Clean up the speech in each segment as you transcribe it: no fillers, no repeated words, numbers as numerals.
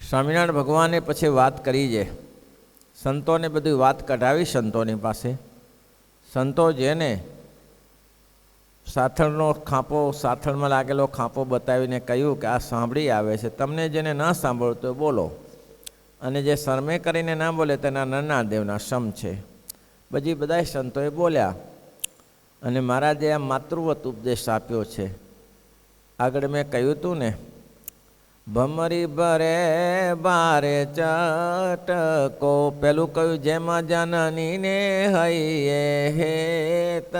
સ્વામિનારાયણ ભગવાને પછી વાત કરી છે, સંતોને બધી વાત કઢાવી સંતોની પાસે. સંતો જેને સાથળનો ખાંપો, સાથળમાં લાગેલો ખાંપો બતાવીને કહ્યું કે આ સાંભળી આવે છે, તમને જેને ન સાંભળતો બોલો, અને જે શરમે કરીને ના બોલે તેના નરનાદેવના સમ છે. બધા સંતોએ બોલ્યા અને મહારાજે આ માતૃવત ઉપદેશ આપ્યો છે. આગળ મેં કહ્યું હતું ને, ભમરી ભરે બારે ચટકો, પેલું કહ્યું જેમાં જનનીને હૈયે હેત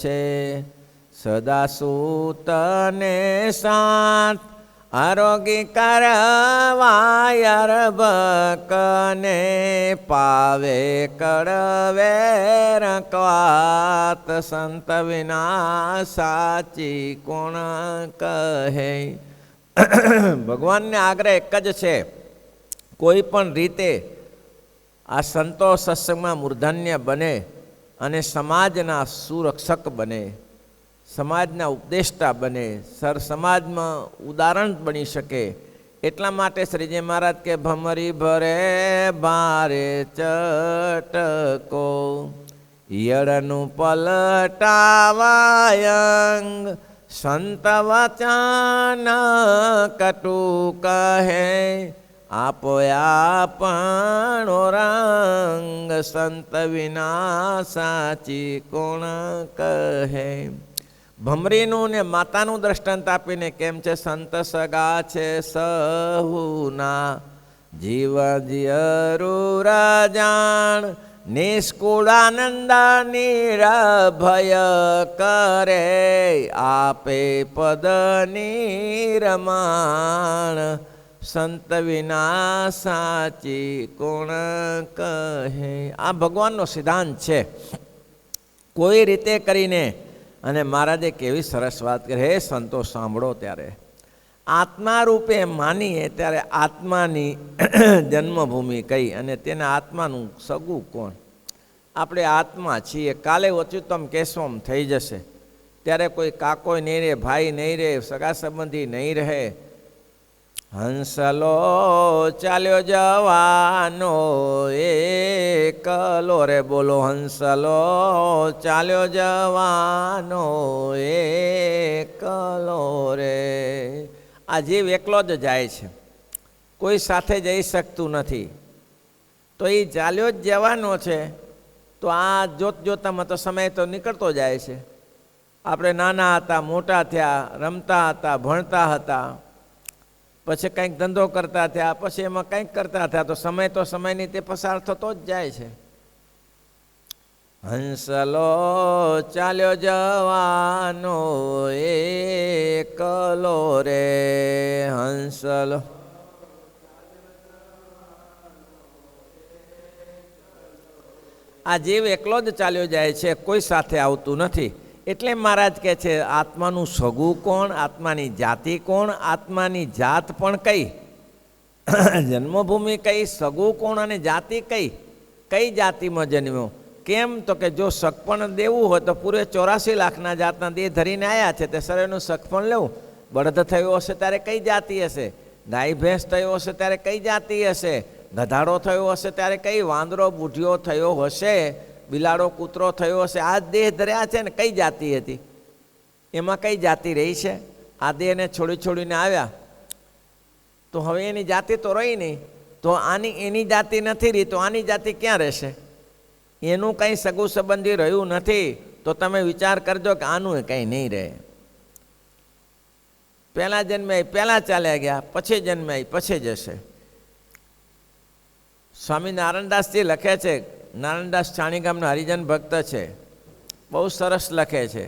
છે, સદા સૂતને સાથ આરોગી કરવાયર બકને, પાવે કડવે રકવાત, સંત વિના સાચી કોણ કહે. ભગવાનને આગ્રહ એક જ છે, કોઈ પણ રીતે આ સંતો સત્સંગમાં મૂર્ધન્ય બને અને સમાજના સુરક્ષક બને, સમાજના ઉપદેષ્ટા બને, સમાજમાં ઉદાહરણ બની શકે. એટલા માટે શ્રીજી મહારાજ કે ભમરી ભરે બારે ચટકો, યળનું પલટાવાયંગ, સંત વચન કટુ કહે, આપો આપણો રંગ, સંત વિના સાચી કોણ કહે. ભમરીનું ને માતાનું દ્રષ્ટાંત આપીને કેમ છે, સંત સગા છે સહુના, જીવ જીયરું રાજાણ, નિષ્કુળાનંદ નિરભય કરે, આપે પદ નિરમાણ, સંત વિના સાચી કોણ કહે. આ ભગવાનનો સિદ્ધાંત છે. કોઈ રીતે કરીને, અને મહારાજે કેવી સરસ વાત કરી, હે સંતો સાંભળો, ત્યારે આત્મા રૂપે માનીએ ત્યારે આત્માની જન્મભૂમિ કઈ, અને તેના આત્માનું સગું કોણ. આપણે આત્મા છીએ, કાલે અચ્યુતમ કેશવમ થઈ જશે, ત્યારે કોઈ કાકોય નહીં રહે, ભાઈ નહીં રહે, સગા સંબંધી નહીં રહે. હંસલો ચાલ્યો જવાનો એકલો રે, બોલો હંસલો ચાલ્યો જવાનો એકલો રે. આ જીવ એકલો જ જાય છે, કોઈ સાથે જઈ શકતું નથી, તો એ ચાલ્યો જ જવાનો છે. તો આ જોતામાં તો સમય તો નીકળતો જાય છે. આપણે નાના હતા, મોટા થયા, રમતા હતા, ભણતા હતા, પછી કંઈક ધંધો કરતા થયા, પછી એમાં કંઈક કરતા થયા, તો સમયની તે પસાર થતો જ જાય છે. હંસલો ચાલ્યો જવાનો એકલો રે, હંસલો. આ જીવ એકલો જ ચાલ્યો જાય છે, કોઈ સાથે આવતું નથી. એટલે મહારાજ કહે છે, આત્માનું સગું કોણ, આત્માની જાતિ કોણ, આત્માની જાત પણ કઈ, જન્મભૂમિ કઈ, સગું કોણ અને જાતિ કઈ, કઈ જાતિમાં જન્મ્યો. કેમ તો કે જો સગપણ દેવું હોય તો પૂરે 84 લાખના જાતના દેહ ધરીને આવ્યા છે, તે શરીરનું સગપણ લેવું. બળદ થયો હશે ત્યારે કઈ જાતિ હશે, ગાય ભેંસ થયો હશે ત્યારે કઈ જાતિ હશે, ગધાડો થયો હશે ત્યારે કઈ, વાંદરો બુઢિયો થયો હશે, બિલાડો કૂતરો થયો હશે. આ દેહ ધર્યા છે ને કઈ જાતિ હતી, એમાં કઈ જાતિ રહી છે. આ દેહને છોડીને આવ્યા, તો હવે એની જાતિ તો રહી નહીં. તો એની જાતિ નથી રહી, તો આની જાતિ ક્યાં રહેશે? એનું કંઈ સગું સંબંધી રહ્યું નથી. તો તમે વિચાર કરજો કે આનું કંઈ નહીં રહે. પહેલા જન્મે પહેલાં ચાલ્યા ગયા, પછી જન્મે પછી જશે. સ્વામી નારાયણદાસજી લખે છે, નારાયણદાસ છાણી ગામના હરિજન ભક્ત છે, બહુ સરસ લખે છે.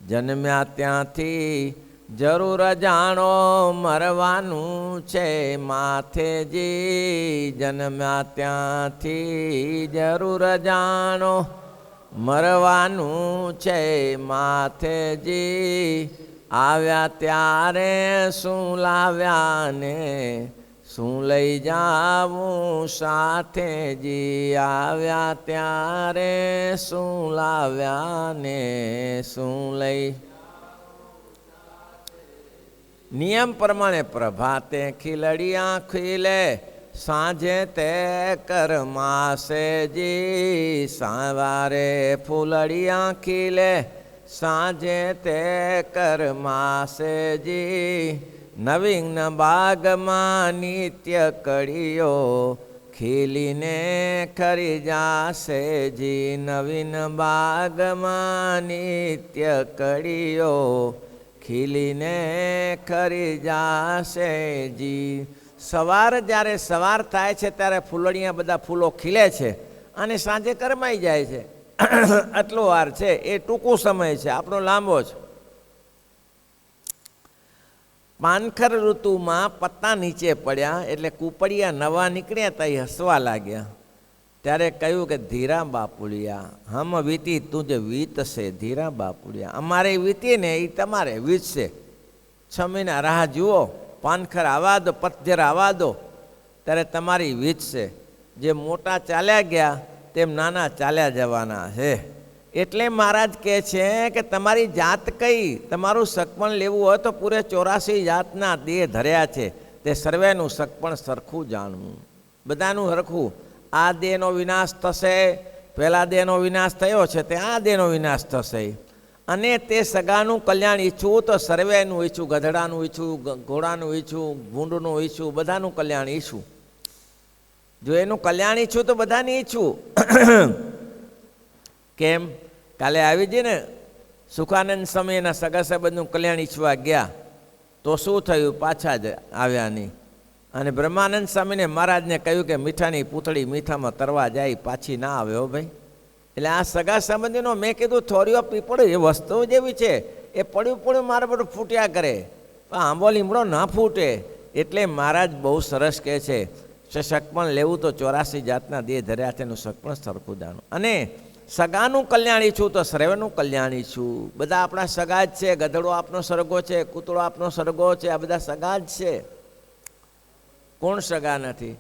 જન્મ્યા ત્યાંથી જરૂર જાણો મરવાનું છે માથેજી, જન્મ્યા ત્યાંથી જરૂર જાણો મરવાનું છે માથેજી, આવ્યા ત્યારે શું લાવ્યા ને શું લઈ જાવું સાથેજી, આવ્યા ત્યારે શું લાવ્યા ને શું લઈ. નિયમ પ્રમાણે પ્રભાતે ખીલડિયા ખીલે, સાંજે તે કરમાસે જી. સવારે ફૂલડિયા ખીલે, સાંજે તે કરમાસે જી. નવીન બાગમાં નિત્ય કળીઓ, ખીલીને ખરી જાશે જી. નવીન બાગમાં નિત્ય કળીઓ, ખીલીને ખરી જાશે જી. સવાર જ્યારે સવાર થાય છે ત્યારે ફૂલડિયા બધા ફૂલો ખીલે છે અને સાંજે કરમાઈ જાય છે. આટલો વાર છે એ ટૂંકો સમય છે, આપણો લાંબો છે. પાનખર ઋતુમાં પત્તા નીચે પડ્યા એટલે કૂપડિયા નવા નીકળ્યા હતા, એ હસવા લાગ્યા. ત્યારે કહ્યું કે ધીરા બાપુડિયા હમ વીતી તું જે વીતશે. ધીરા બાપુડિયા અમારે વીતી ને એ તમારે વીતશે. 6 મહિના રાહ જુઓ, પાનખર આવવા દો, પતઝર આવવા દો, ત્યારે તમારી વીતશે. જે મોટા ચાલ્યા ગયા તેમ નાના ચાલ્યા જવાના છે. એટલે મહારાજ કહે છે કે તમારી જાત કઈ, તમારું સગપણ લેવું હોય તો પૂરે 84 જાતના દેહ ધર્યા છે, તે સર્વેનું સગપણ સરખું જાણવું, બધાનું સરખું. આ દેહનો વિનાશ થશે, પહેલા દેહનો વિનાશ થયો છે તે આ દેહનો વિનાશ થશે. અને તે સગાનું કલ્યાણ ઈચ્છું તો સર્વેનું ઈચ્છું, ગધડાનું ઈચ્છું, ઘોડાનું ઈચ્છું, ભૂંડનું ઈચ્છું, બધાનું કલ્યાણ ઈચ્છું. જો એનું કલ્યાણ ઈચ્છું તો બધાને ઈચ્છું. કેમ? કાલે આવી જઈએ ને સુખાનંદ સ્વામીના સગા સંબંધનું કલ્યાણ ઈચ્છવા ગયા તો શું થયું? પાછા જ આવ્યા નહીં. અને બ્રહ્માનંદ સ્વામીને મહારાજને કહ્યું કે મીઠાની પૂતળી મીઠામાં તરવા જાય, પાછી ના આવે હો ભાઈ. એટલે આ સગા સંબંધીનો મેં કીધું થોરીઓ પીપળ એ વસ્તુ જેવી છે, એ પડ્યું પડ્યું મારા બધું ફૂટ્યા કરે, પણ આંબો લીમડો ના ફૂટે. એટલે મહારાજ બહુ સરસ કહે છે સગપણ લેવું તો 84 જાતના દેહ ધર્યા છે, એનું સગપણ સરખું જાણવું. અને સગાનું કલ્યાણ ઈચ્છું તો સર્વેનું કલ્યાણ ઈચ્છું. બધા આપણા સગા જ છે. ગધડો આપનો સરગો છે, કૂતરો આપનો સરગો છે, આ બધા સગા જ છે. કોણ સગા નથી?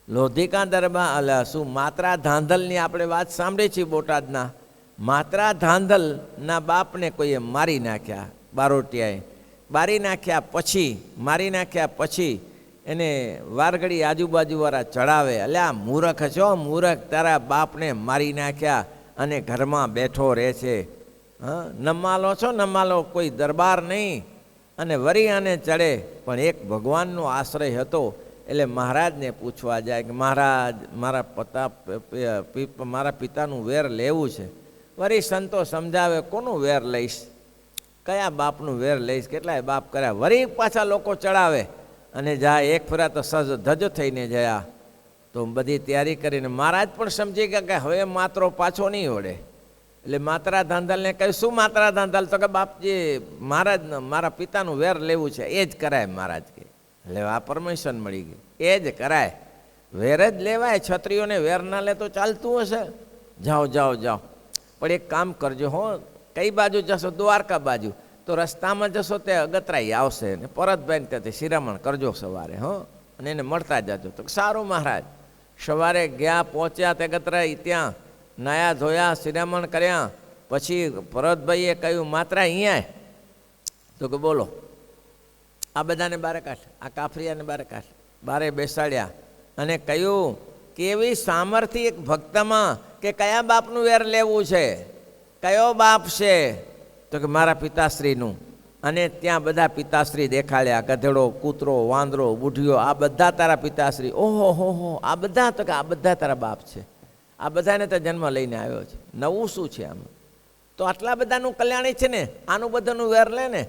લોધિકા દરબાર શું માત્રા ધાંધલની આપણે વાત સાંભળી છે. બોટાદના માત્રા ધાંધલના બાપને કોઈએ મારી નાખ્યા, બારોટિયાએ મારી નાખ્યા પછી એને વારગડી આજુબાજુવાળા ચડાવે, એટલે આ મૂરખ છો મૂરખ, તારા બાપને મારી નાખ્યા અને ઘરમાં બેઠો રહે છે. નમાલો છો નમાલો, કોઈ દરબાર નહીં. અને વરી આને ચડે. પણ એક ભગવાનનો આશ્રય હતો એટલે મહારાજને પૂછવા જાય કે મહારાજ મારા પિતાનું વેર લેવું છે. વરી સંતો સમજાવે કોનું વેર લઈશ, કયા બાપનું વેર લઈશ, કેટલાય બાપ કર્યા. વરી પાછા લોકો ચડાવે અને જાય. એક ફેરા તો સજ ધજ થઈને ગયા. તો બધી તૈયારી કરીને મહારાજ પણ સમજી ગયા કે હવે માત્રો પાછો નહીં વળે. એટલે માત્રા ધાંધલને કહ્યું શું માત્રા ધાંધલ? તો કે બાપજી મહારાજ મારા પિતાનું વેર લેવું છે, એ જ કરાય મહારાજ કે. એટલે આ પરમિશન મળી ગઈ, એ જ કરાય, વેર જ લેવાય. છત્રીઓને વેર ના લે તો ચાલતું હશે? જાઓ. પણ એક કામ કરજો હો, કઈ બાજુ જશો? દ્વારકા બાજુ. તો રસ્તામાં જશો તે અગતરાઈ આવશે ને પરતભાઈને ત્યાંથી શિરામણ કરજો સવારે હો, અને એને મળતા જજો. તો સારું મહારાજ. સવારે ગયા, પહોંચ્યા તે અગતરાઈ, ત્યાં નાયા ધોયા, શિરામણ કર્યા. પછી ભરતભાઈએ કહ્યું માત્રા અહીંયા. તો કે બોલો. આ બધાને બારે કાઢ, આ કાફરિયાને બારે કાઢ. બારે બેસાડ્યા અને કહ્યું કેવી સામર્થ્ય એક ભક્તમાં કે કયા બાપનું વેર લેવું છે, કયો બાપ છે? તો કે મારા પિતાશ્રીનું. અને ત્યાં બધા પિતાશ્રી દેખાડ્યા, ગધેડો, કૂતરો, વાંદરો, બુઢીઓ, આ બધા તારા પિતાશ્રી. ઓહો હો, આ બધા? તો કે આ બધા તારા બાપ છે. આ બધાને તો જન્મ લઈને આવ્યો છે, નવું શું છે આમાં? તો આટલા બધાનું કલ્યાણ છે ને, આનું બધાનું વેર લે ને.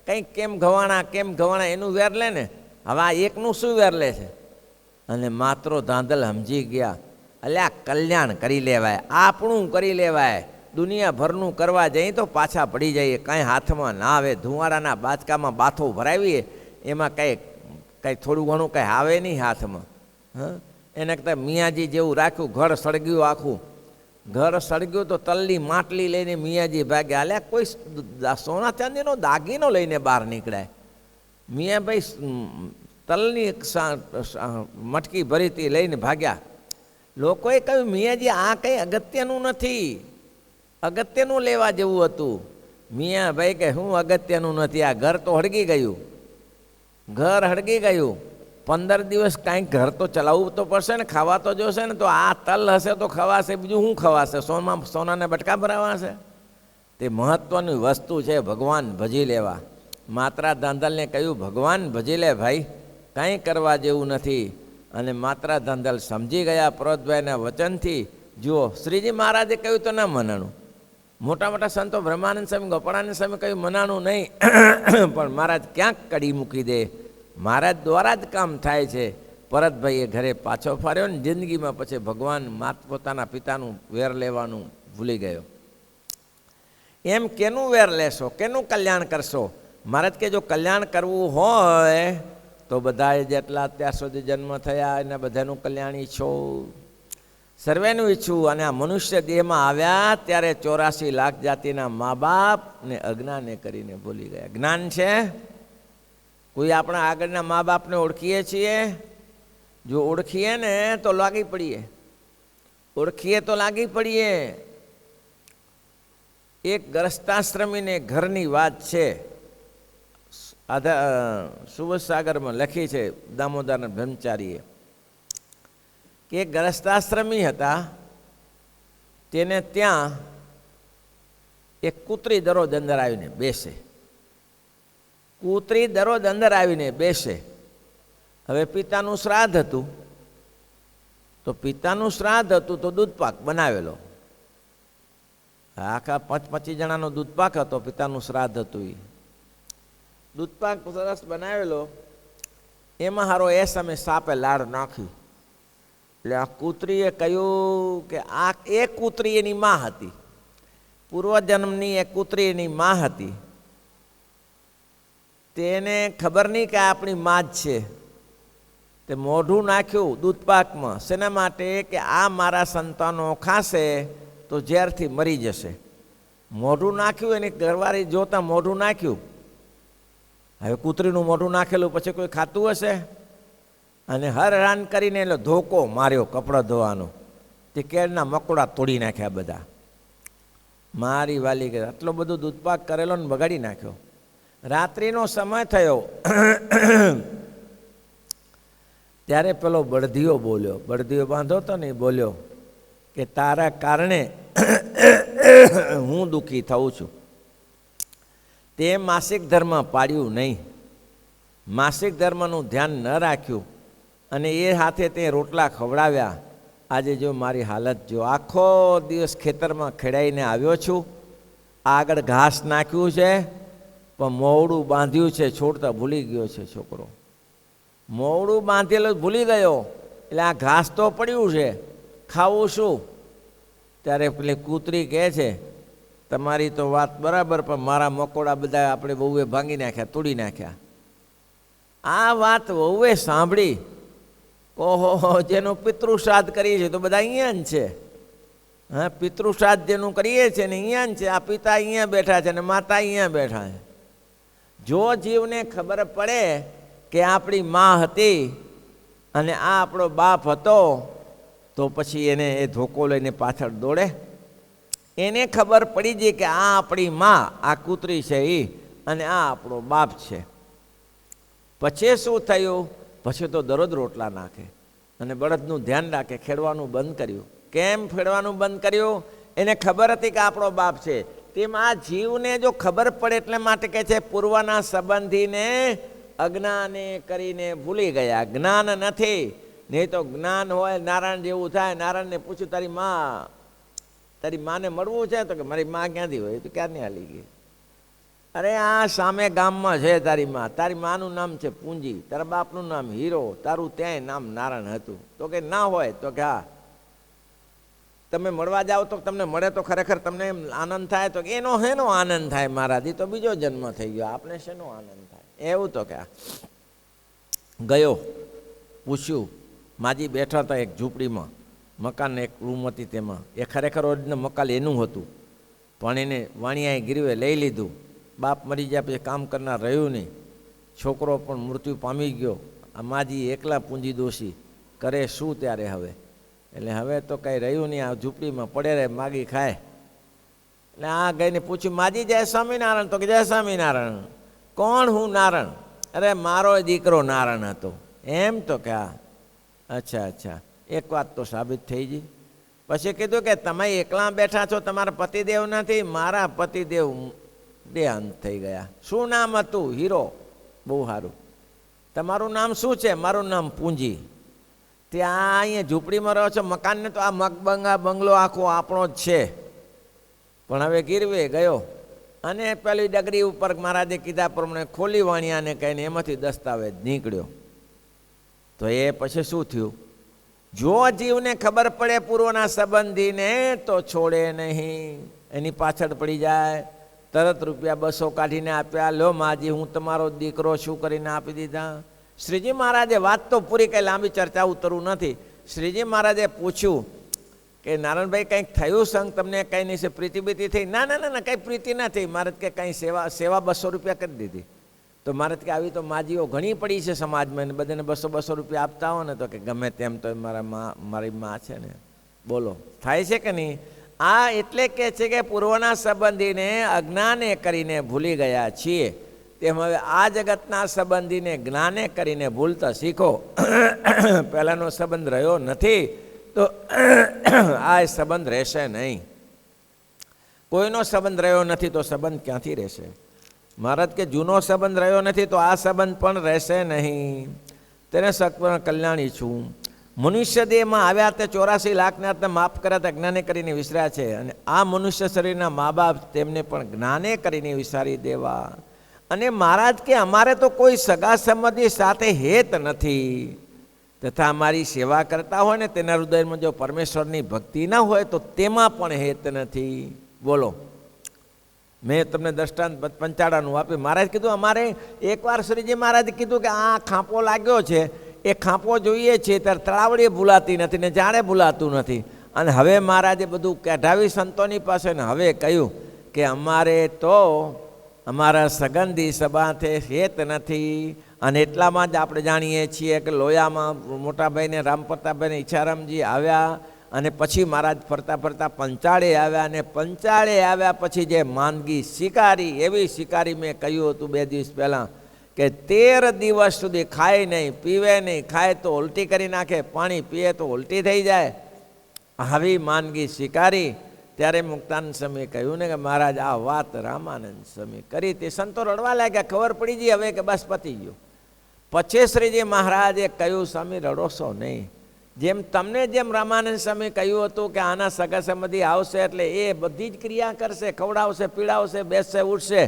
કંઈક કેમ ગવાણા એનું વેર લે ને. હવે આ એકનું શું વેર લે છે? અને માત્રો ધાંધલ સમજી ગયા, એટલે આ કલ્યાણ કરી લેવાય, આપણું કરી લેવાય. દુનિયાભરનું કરવા જઈએ તો પાછા પડી જઈએ, કાંઈ હાથમાં ના આવે. ધુવારાના બાચકામાં બાથો ભરાવીએ, એમાં કંઈ થોડું ઘણું કંઈ આવે નહીં હાથમાં. એને કરતાં મિયાજી જેવું રાખ્યું, ઘર સળગ્યું, આખું ઘર સળગ્યું તો તલની માટલી લઈને મિયાજી ભાગ્યા. અલ્યા કોઈ સોના ચાંદીનો દાગીનો લઈને બહાર નીકળાય. મિયાભાઈ તલની મટકી ભરીતી લઈને ભાગ્યા. લોકોએ કહ્યું મિયાજી આ કંઈ અગત્યનું નથી, અગત્યનું લેવા જેવું હતું. મિયાભાઈ કે હું અગત્યનું નથી, આ ઘર તો હળગી ગયું. ઘર હળગી ગયું. 15 દિવસ કાંઈક ઘર તો ચલાવવું તો પડશે ને, ખાવા તો જોશે ને. તો આ તલ હશે તો ખવાશે, બીજું શું ખવાશે? સોનાને બટકા ભરાવાશે? તે મહત્ત્વની વસ્તુ છે ભગવાન ભજી લેવા. માત્રા ધાંધલને કહ્યું, ભગવાન ભજી લે ભાઈ, કાંઈ કરવા જેવું નથી. અને માત્રા ધાંધલ સમજી ગયા પરોતભાઈના વચનથી. જુઓ, શ્રીજી મહારાજે કહ્યું તો ના મનાણું. મોટા મોટા સંતો બ્રહ્માનંદ સ્વામી, ગોપાળાનંદ સ્વામી કહ્યું મનાણું નહીં, પણ મહારાજ ક્યાંક કડી મૂકી દે. મહારાજ દ્વારા જ કામ થાય છે. ભરતભાઈએ ઘરે પાછો ફર્યો ને જિંદગીમાં પછી ભગવાન પોતાના પિતાનું વેર લેવાનું ભૂલી ગયો. એમ કેનું વેર લેશો, કેનું કલ્યાણ કરશો? મહારાજ કે જો કલ્યાણ કરવું હોય તો બધાએ જેટલા અત્યાર સુધી જન્મ થયા એના બધાનું કલ્યાણ ઈચ્છો, સર્વેનું ઈચ્છું. અને આ મનુષ્ય દેહમાં આવ્યા ત્યારે 84 લાખ જાતિના મા બાપને અજ્ઞાને કરીને ભૂલી ગયા. જ્ઞાન છે? કોઈ આપણા આગળના મા બાપને ઓળખીએ છીએ? જો ઓળખીએ ને તો લાગી પડીએ, ઓળખીએ તો લાગી પડીએ. એક ગ્રસ્તાશ્રમીને ઘરની વાત છે, સુવસાગરમાં લખી છે દામોદર બ્રહ્મચારીએ, કે એક ગ્રસ્તાશ્રમી હતા. તેને ત્યાં એક કૂતરી દરરોજ અંદર આવીને બેસે. કૂતરી દરરોજ અંદર આવીને બેસે. હવે પિતાનું શ્રાદ્ધ હતું, તો પિતાનું શ્રાદ્ધ હતું તો દૂધપાક બનાવેલો. આખા 25 જણાનો દૂધપાક હતો. પિતાનું શ્રાદ્ધ હતું એ દૂધપાક સરસ બનાવેલો. એમાં હારો એ સમય સાપે લાડ નાખ્યું. એટલે આ કૂતરીએ કહ્યું કે આ એક કૂતરી એની માં હતી, પૂર્વજન્મની એક કૂતરી એની માં હતી. તેને ખબર નહીં કે આપણી માં જ છે. તે મોઢું નાખ્યું દૂધપાકમાં. શેના માટે? કે આ મારા સંતાનો ખાશે તો ઝેરથી મરી જશે. મોઢું નાખ્યું, એની ઘરવાળી જોતા મોઢું નાખ્યું. હવે કૂતરીનું મોઢું નાખેલું પછી કોઈ ખાતું હશે? અને હરરાન કરીને એટલે ધોકો માર્યો કપડાં ધોવાનો. તે કેળના મકોડા તોડી નાખ્યા બધા. મારી વાલી કે આટલો બધો દૂધપાક કરેલો ને બગાડી નાખ્યો. રાત્રિનો સમય થયો ત્યારે પેલો બળદિયો બોલ્યો. બળદિયો બાંધો તો ને બોલ્યો કે તારા કારણે હું દુઃખી થઉં છું. તે માસિક ધર્મ પાડ્યું નહીં, માસિક ધર્મનું ધ્યાન ન રાખ્યું, અને એ હાથે તે રોટલા ખવડાવ્યા. આજે જો મારી હાલત જો, આખો દિવસ ખેતરમાં ખેડાઈને આવ્યો છું. આગળ ઘાસ નાખ્યું છે પણ મોવડું બાંધ્યું છે, છોડતા ભૂલી ગયો છે છોકરો. મોવડું બાંધેલું ભૂલી ગયો એટલે આ ઘાસ તો પડ્યું છે, ખાવું શું? ત્યારે પેલી કૂતરી કહે છે તમારી તો વાત બરાબર, પણ મારા મકોડા બધા આપણે વહુએ ભાંગી નાખ્યા, તોડી નાખ્યા. આ વાત વહુએ સાંભળી. ઓહો, જેનું પિતૃશ્રાદ્ધ કરીએ છીએ તો બધા અહીંયા જ છે. હા, પિતૃશ્રાદ્ધ જેનું કરીએ છીએ ને અહીંયા જ છે. આ પિતા અહીંયા બેઠા છે ને માતા અહીંયા બેઠા છે. જો જીવને ખબર પડે કે આપણી મા હતી અને આ આપણો બાપ હતો તો પછી એને એ ધોકો લઈને પાછળ દોડે. એને ખબર પડી જાય કે આ આપણી મા, આ કૂતરી છે એ, અને આ આપણો બાપ છે. પછી શું થયું? પછી તો દરરોજ રોટલા નાખે અને બળદનું ધ્યાન રાખે. ખેડવાનું બંધ કર્યું. કેમ ખેડવાનું બંધ કર્યું? એને ખબર હતી કે આપણો બાપ છે. તેમ આ જીવને જો ખબર પડે એટલે માટે કહે છે પૂર્વના સંબંધીને અજ્ઞાને કરીને ભૂલી ગયા. જ્ઞાન નથી, નહીં તો જ્ઞાન હોય નારાયણ જેવું થાય. નારાયણને પૂછ્યું તારી માને મળવું છે? તો કે મારી મા ક્યાંથી હોય? તો ક્યારની હાલી ગઈ. અરે આ સામે ગામમાં છે તારી મા. તારી માનું નામ છે પૂંજી, તારા બાપનું નામ હીરો, તારું ત્યાંય નામ નારાયણ હતું. તો કે ના હોય. તો કે હા, તમે મળવા જાઓ તો તમને મળે તો ખરેખર તમને એમ આનંદ થાય? તો એનો શેનો આનંદ થાય મહારાજ? તો બીજો જન્મ થઈ ગયો, આપણે શેનો આનંદ થાય? એવું તો કે ગયો, પૂછ્યું. માજી બેઠા હતા એક ઝૂંપડીમાં, મકાન એક રૂમ હતી તેમાં. એ ખરેખર ઓરિજિનલ મકાન એનું હતું, પણ એને વાણિયાએ ગીરવે લઈ લીધું. બાપ મરી ગયા પછી કામ કરનાર રહ્યું નહીં. છોકરો પણ મૃત્યુ પામી ગયો. આ માજી એકલા પૂંજી દોષી, કરે શું ત્યારે હવે? એટલે હવે તો કંઈ રહ્યું નહીં. આ ઝૂંપડીમાં પડે રહે, માગી ખાય. એટલે આ ગઈને પૂછ્યું માજી જય સ્વામિનારાયણ? તો કે જય સ્વામિનારાયણ. કોણ? હું નારાયણ. અરે મારો દીકરો નારણ હતો. એમ તો કે હા, અચ્છા અચ્છા, એક વાત તો સાબિત થઈ ગઈ. પછી કીધું કે તમે એકલા બેઠા છો, તમારા પતિદેવ નથી, મારા પતિદેવ દેહાંત થઈ ગયા. શું નામ હતું? હીરો. બહુ સારું. તમારું નામ શું છે? મારું નામ પૂંજી. ત્યાં અહીંયા ઝૂંપડીમાં રહો છો, મકાનને તો આ બંગલો આખો આપણો જ છે, પણ હવે ગીરવે ગયો અને પેલી ડગરી ઉપર મહારાજે કીધા પ્રમાણે ખોલી વાણિયાને કહીને એમાંથી દસ્તાવેજ નીકળ્યો. તો એ પછી શું થયું? જો જીવને ખબર પડે પૂર્વના સંબંધીને તો છોડે નહીં, એની પાછળ પડી જાય. તરત રૂપિયા 200 કાઢીને આપ્યા. લો માજી, હું તમારો દીકરો છું કરીને આપી દીધા. શ્રીજી મહારાજે વાત તો પૂરી, કંઈ લાંબી ચર્ચા ઉતરવું નથી. શ્રીજી મહારાજે પૂછ્યું કે નારાયણભાઈ કંઈક થયું સંગ તમને? કંઈ નહીં છે? પ્રીતિ બીતી થઈ? ના ના ના ના, કંઈ પ્રીતિ ના થઈ. મહારાજ કે કંઈ સેવા 200 રૂપિયા કરી દીધી. તો મહારાજ કે આવી તો માજીઓ ઘણી પડી છે સમાજમાં, બધાને 200 રૂપિયા આપતા હો ને. તો કે ગમે તેમ તો મારી માં છે ને. બોલો, થાય છે કે નહીં? આ એટલે કે છે કે પૂર્વના સંબંધીને અજ્ઞાને કરીને ભૂલી ગયા છીએ, તેમ હવે આ જગતના સંબંધીને જ્ઞાને કરીને ભૂલતા શીખો. પહેલાંનો સંબંધ રહ્યો નથી તો આ સંબંધ રહેશે નહીં. કોઈનો સંબંધ રહ્યો નથી તો સંબંધ ક્યાંથી રહેશે? મહારાજ કે જૂનો સંબંધ રહ્યો નથી તો આ સંબંધ પણ રહેશે નહીં. તેને સત્વના કલ્યાણી છું. મનુષ્ય દેહમાં આવ્યા તે 84 લાખને અર્થને માફ કર્યા તે જ્ઞાને કરીને વિસર્યા છે, અને આ મનુષ્ય શરીરના મા બાપ તેમને પણ જ્ઞાને કરીને વિસારી દેવા. અને મહારાજ કે અમારે તો કોઈ સગા સંબંધી સાથે હેત નથી, તથા અમારી સેવા કરતા હોય ને તેના હૃદયમાં જો પરમેશ્વરની ભક્તિ ના હોય તો તેમાં પણ હેત નથી. બોલો, મેં તમને દ્રષ્ટાંત પંચાળાનું આપ્યું. મહારાજ કીધું અમારે એકવાર શ્રીજી મહારાજે કીધું કે આ ખાંપો લાગ્યો છે, એ ખાંપો જોઈએ છે ત્યારે તળાવડીએ ભૂલાતી નથી ને જાણે ભૂલાતું નથી. અને હવે મહારાજે બધું કઢાવી સંતોની પાસે ને હવે કહ્યું કે અમારે તો અમારા સગંધી સભાથે હેત નથી. અને એટલામાં જ આપણે જાણીએ છીએ કે લોયામાં મોટાભાઈને રામપ્રતાપભાઈને ઈચ્છારામજી આવ્યા, અને પછી મહારાજ ફરતા ફરતા પંચાળે આવ્યા, અને પંચાળે આવ્યા પછી જે માંદગી શિકારી, એવી શિકારી મેં કહ્યું હતું 2 દિવસ પહેલાં કે 13 દિવસ સુધી ખાય નહીં, પીવે નહીં. ખાય તો ઉલટી કરી નાખે, પાણી પીએ તો ઉલટી થઈ જાય. આવી માંદગી શિકારી. ત્યારે મુક્તાનંદ સ્વામીએ કહ્યું ને કે મહારાજ આ વાત રામાનંદ સ્વામી કરી. તે સંતો રડવા લાગ્યા, ખબર પડી ગઈ હવે કે બસ પતી ગયું. પછી શ્રીજી મહારાજે કહ્યું સ્વામી રડોશો નહીં. જેમ રામાનંદ સ્વામી કહ્યું હતું કે આના સગા સંબંધી આવશે એટલે એ બધી જ ક્રિયા કરશે, ખવડાવશે, પીડાવશે, બેસશે, ઉઠશે,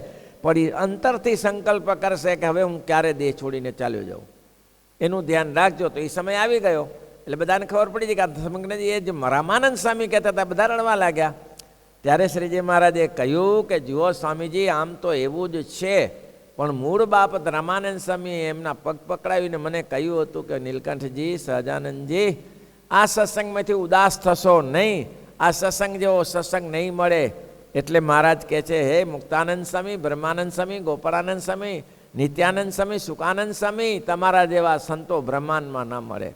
પણ અંતરથી સંકલ્પ કરશે કે હવે હું ક્યારે દેહ છોડીને ચાલ્યો જાઉં. એનું ધ્યાન રાખજો. તો એ સમય આવી ગયો એટલે બધાને ખબર પડી ગઈ કે સમગ્રજી એ જે રામાનંદ સ્વામી કહેતા હતા, બધા રડવા લાગ્યા. ત્યારે શ્રીજી મહારાજે કહ્યું કે જુઓ સ્વામીજી, આમ તો એવું જ છે, પણ મૂળ બાબત રામાનંદ સ્વામી એમના પગ પકડાવીને મને કહ્યું હતું કે નીલકંઠજી, સહજાનંદજી, આ સત્સંગમાંથી ઉદાસ થશો નહીં. આ સત્સંગ જેવો સત્સંગ નહીં મળે. એટલે મહારાજ કહે છે, હે મુક્તાનંદ સ્વામી, બ્રહ્માનંદ સ્વામી, ગોપાળાનંદ સ્વામી, નિત્યાનંદ સ્વામી, સુકાનંદ સ્વામી, તમારા જેવા સંતો બ્રહ્માંડમાં ના મળે.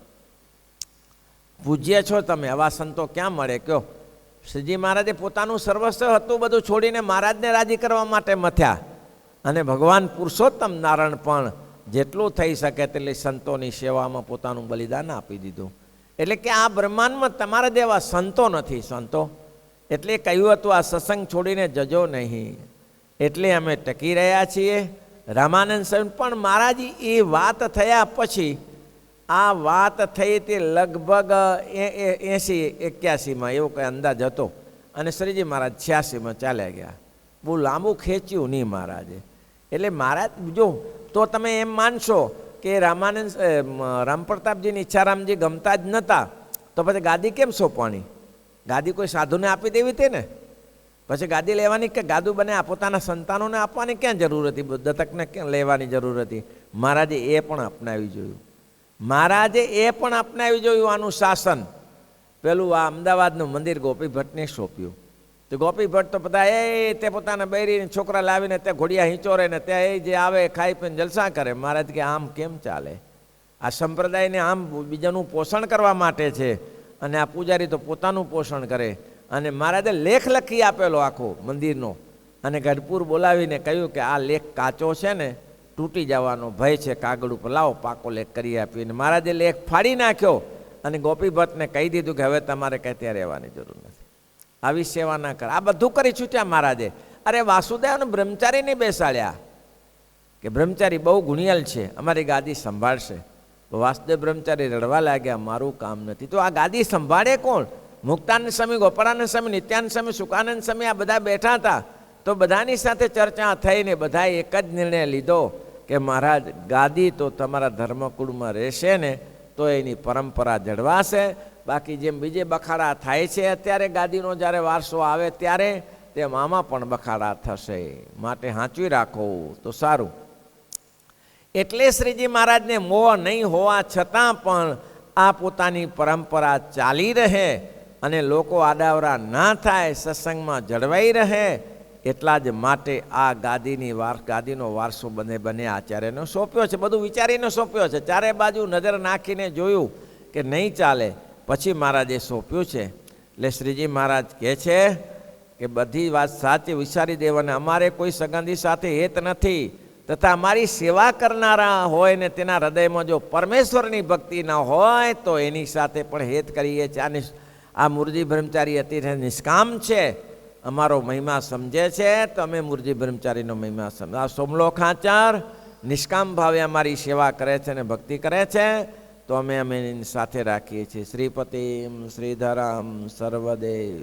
પૂજ્ય છો તમે, આવા સંતો ક્યાં મળે કયો? શ્રીજી મહારાજે પોતાનું સર્વસ્વ હતું બધું છોડીને મહારાજને રાજી કરવા માટે મથ્યા. અને ભગવાન પુરુષોત્તમ નારાયણ પણ જેટલું થઈ શકે તેટલી સંતોની સેવામાં પોતાનું બલિદાન આપી દીધું. એટલે કે આ બ્રહ્માંડમાં તમારા જેવા સંતો નથી. સંતો એટલે કહ્યું હતું આ સત્સંગ છોડીને જજો નહીં. એટલે અમે ટકી રહ્યા છીએ. રામાનંદ સ્વામી પણ મહારાજ એ વાત થયા પછી, આ વાત થઈ તે લગભગ 80-81માં એવો કંઈ અંદાજ હતો, અને શ્રીજી મહારાજ 86માં ચાલ્યા ગયા. બહુ લાંબુ ખેંચ્યું નહીં મહારાજે. એટલે મહારાજ જો તો તમે એમ માનશો કે રામપ્રતાપજીની ઈચ્છારામજી ગમતા જ નહોતા, તો પછી ગાદી કેમ સોંપવાની? ગાદી કોઈ સાધુને આપી દેવી હતી ને. પછી ગાદી લેવાની કે ગાદું બને પોતાના સંતાનોને આપવાની ક્યાં જરૂર હતી? દત્તકને ક્યાં લેવાની જરૂર હતી? મહારાજે એ પણ અપનાવી જોયું. મહારાજે એ પણ અપનાવી જોયું આનું શાસન. પેલું આ અમદાવાદનું મંદિર ગોપી ભટ્ટને સોંપ્યું. તો ગોપી ભટ્ટ તો બધા તે પોતાના બૈરીને છોકરા લાવીને તે ઘોડિયા હિંચોરે ને ત્યાં એ જે આવે ખાઈ પીને જલસા કરે. મહારાજ કે આમ કેમ ચાલે? આ સંપ્રદાયને આમ બીજાનું પોષણ કરવા માટે છે, અને આ પૂજારી તો પોતાનું પોષણ કરે. અને મહારાજે લેખ લખી આપેલો આખો મંદિરનો, અને ગઢપુર બોલાવીને કહ્યું કે આ લેખ કાચો છે ને તૂટી જવાનો ભય છે, કાગળ ઉપર લાવો પાકો લેખ કરી આપી. અને મહારાજે લેખ ફાડી નાખ્યો અને ગોપી ભટ્ટને કહી દીધું કે હવે તમારે કંઈ ત્યાં રહેવાની જરૂર નથી, આવી સેવા ના કર. આ બધું કરી છૂટ્યા મહારાજે. અરે વાસુદેવને બ્રહ્મચારી નહીં બેસાડ્યા કે બ્રહ્મચારી બહુ ગુણિયલ છે, અમારી ગાદી સંભાળશે. તો વાસુદેવ બ્રહ્મચારી રડવા લાગ્યા, મારું કામ નથી. તો આ ગાદી સંભાળે કોણ? મુક્તાનંદ સ્વામી, ગોપાળાનંદ સ્વામી, નિત્યાનંદ સ્વામી, સુકાનંદ સ્વામી આ બધા બેઠા હતા. તો બધાની સાથે ચર્ચા થઈને બધાએ એક જ નિર્ણય લીધો કે મહારાજ ગાદી તો તમારા ધર્મકુળમાં રહેશે ને તો એની પરંપરા જળવાશે. બાકી જેમ બીજે બખાડા થાય છે અત્યારે ગાદીનો જ્યારે વારસો આવે ત્યારે, તેમ આમાં પણ બખાડા થશે, માટે હાંચવી રાખો તો સારું. એટલે શ્રીજી મહારાજને મોહ નહીં હોવા છતાં પણ આ પોતાની પરંપરા ચાલી રહે અને લોકો આડાવરા ના થાય, સત્સંગમાં જળવાઈ રહે, એટલા જ માટે આ ગાદીનો વારસો બને આચાર્યનો સોંપ્યો છે. બધું વિચારીને સોંપ્યો છે, ચારે બાજુ નજર નાખીને જોયું કે નહીં ચાલે, પછી મહારાજે સોંપ્યું છે. એટલે શ્રીજી મહારાજ કહે છે કે બધી વાત સાચી વિચારી દેવાને, અમારે કોઈ સગંધી સાથે હેત નથી, તથા અમારી સેવા કરનારા હોય ને તેના હૃદયમાં જો પરમેશ્વરની ભક્તિ ન હોય તો એની સાથે પણ હેત કરીએ છીએ. આ મૂળજી બ્રહ્મચારી અતિ નિષ્કામ છે, અમારો મહિમા સમજે છે, તો અમે મૂળજી બ્રહ્મચારીનો મહિમા સમજ. આ સોમલો ખાચર નિષ્કામ ભાવે અમારી સેવા કરે છે અને ભક્તિ કરે છે, તો અમે એની સાથે રાખીએ છીએ. શ્રીપતિમ શ્રીધરમ સર્વદેવ.